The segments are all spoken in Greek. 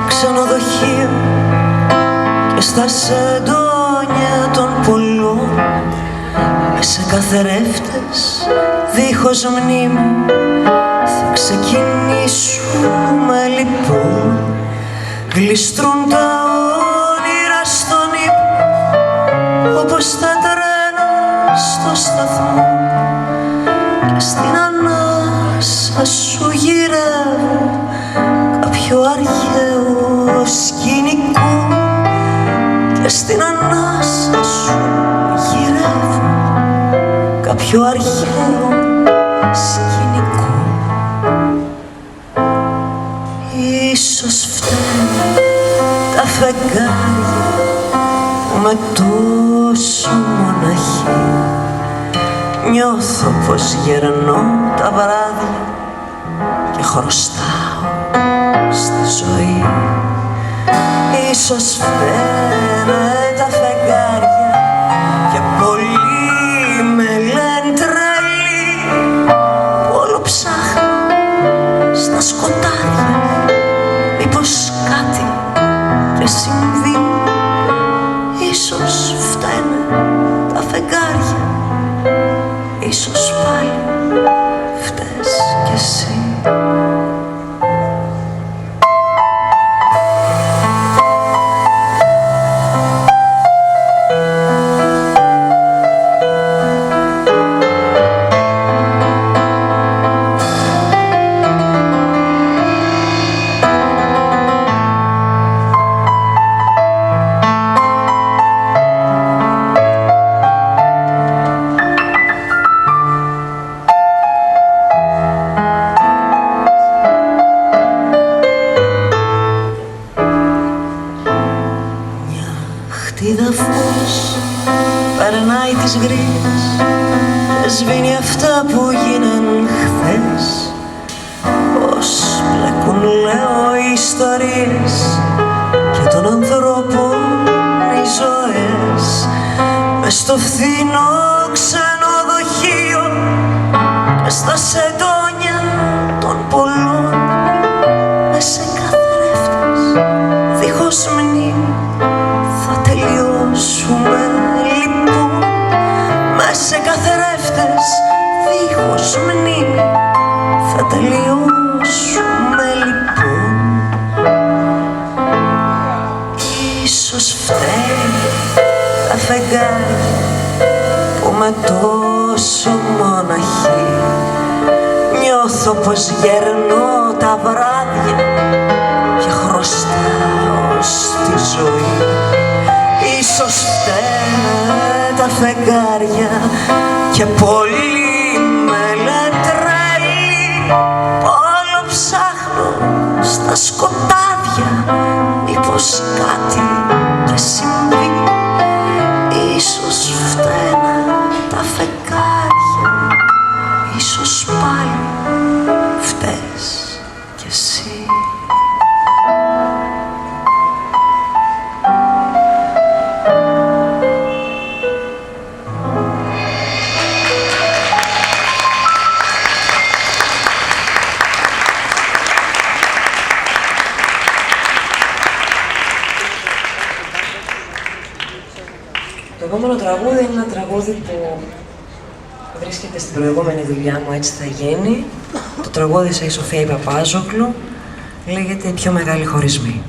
ξενοδοχείο και στα σεντόνια των πολλών, μες σε καθρέφτες δίχως μνήμη θα ξεκινήσουμε λοιπόν. Γλιστρούν τα όνειρα στον ύπνο όπως τα τρένα στο σταθμό και στην ανάσα σου γυρεύω κάποιο αρχαίο σκηνικό και στην ανάσα σου γυρεύω κάποιο αρχαίο σκηνικό. Ίσως φταίνε τα φεγγάρια που με τόσο μοναχή νιώθω πως γερνώ τα βράδια και χρωστάω στη ζωή. Ίσως φταίνε τα φεγγάρια και πολλοί με λένε τρελή που όλο ψάχνω στα σκοτάδια μήπως κάτι και συμβεί. Ίσως φταίνε τα φεγγάρια, ίσως πάλι φταίς κι εσύ. Χτίδα φως περνάει τις γρίες και σβήνει αυτά που γίναν χθες. Πως πλέκουν λέω οι ιστορίες και των ανθρώπων οι ζωές μες στο φθηνό ξενοδοχείο και στα σεντόνια των πολλών, μες σε καθρέφτες δίχως μνήμη θα τελειώσουμε λοιπόν. Μες σε καθρέφτες δίχως μνήμη θα τελειώσουμε λοιπόν. Ίσως φταίει τα φεγγάρια που με τόσο μοναχή νιώθω πως γερνώ τα βράδια και χρωστάω στη ζωή. Ίσως φταίνε τα φεγγάρια και πολλοί με λένε τρελή που όλο ψάχνω στα σκοτάδια μήπως κάτι και συμβεί. Ίσως φταίνε τα φεγγάρια, ίσως πάλι φταίς κι εσύ. Το επόμενο τραγούδι είναι ένα τραγούδι που βρίσκεται στην προηγούμενη δουλειά μου, Έτσι θα γίνει. Το τραγούδισε η Σοφία η Παπάζογλου, λέγεται «Οι πιο μεγάλοι χωρισμοί».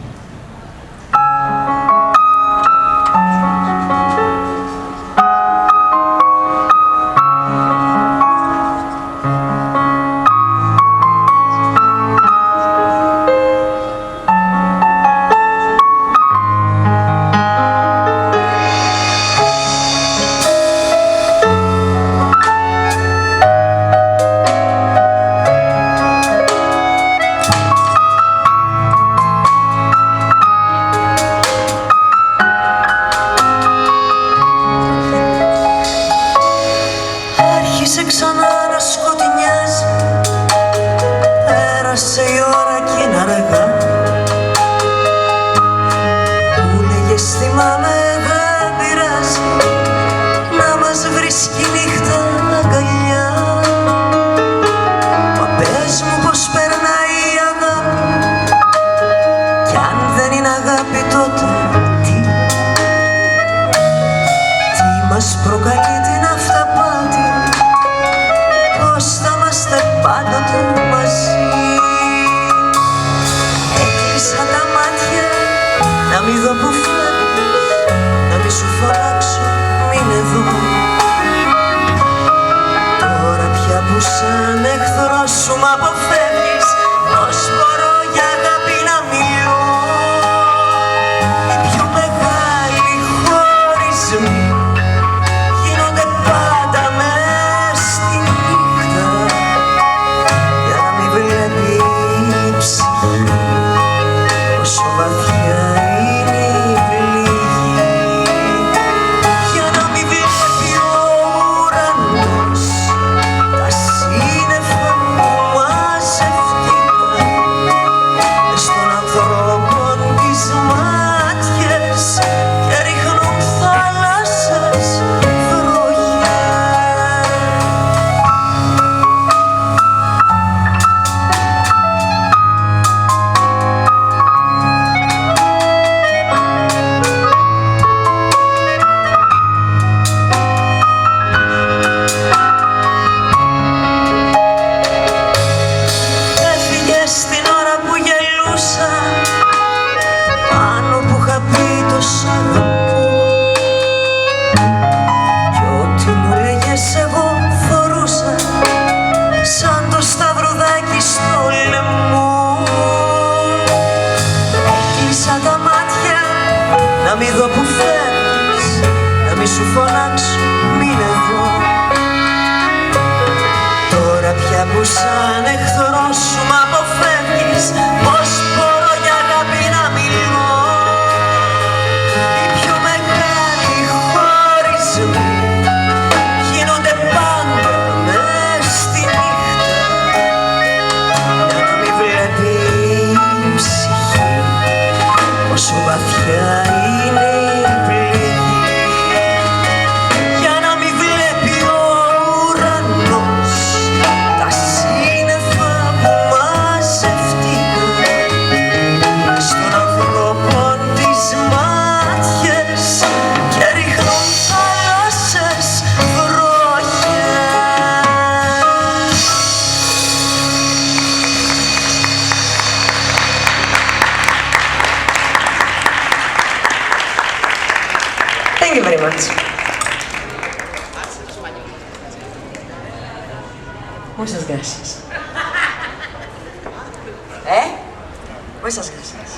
μη δω που φεύγεις, να μη σου φωνάξω, μείνε εδώ. Τώρα πια που σαν εχθρός σου μ' αποφεύγεις, πώς μπορώ για αγάπη να μιλώ? Οι πιο μεγάλοι χωρισμοί γίνονται πάντα μες στη νύχτα, για να μην βλέπει η ψυχή πόσο βαθιά είναι η πληγή, για να μην βλέπει ο ουρανός τα σύννεφα που μαζευτήκαν μες των ανθρώπων τις μάτιες και ρίχνουν θάλασσες βροχιά. Έφυγες την ώρα που γελούσα, πάνω που είχα πει το σ' αγαπώ, κι ό,τι μου λέγες εγώ φορούσα σαν το σταυρουδάκι στο λαιμό. Έκλεισα τα μάτια να μη δω που φεύγεις, να μη σου φωνάξω, μείνε εδώ. Τώρα πια που σαν εχθρός σου μ' αποφεύγεις, πώς μπορώ για αγάπη να μιλώ? Οι πιο μεγάλοι χωρισμοί γίνονται πάντα μες στη νύχτα, για να μην βλέπει η ψυχή πόσο βαθιά είναι η πληγή, για να μην βλέπει ο ουρανός τα σύννεφα που μαζευτήκαν μες των ανθρώπων τις μάτιες και ρίχνουν θάλασσες βροχιά. Thank you very much. Muchas gracias. Muchas gracias.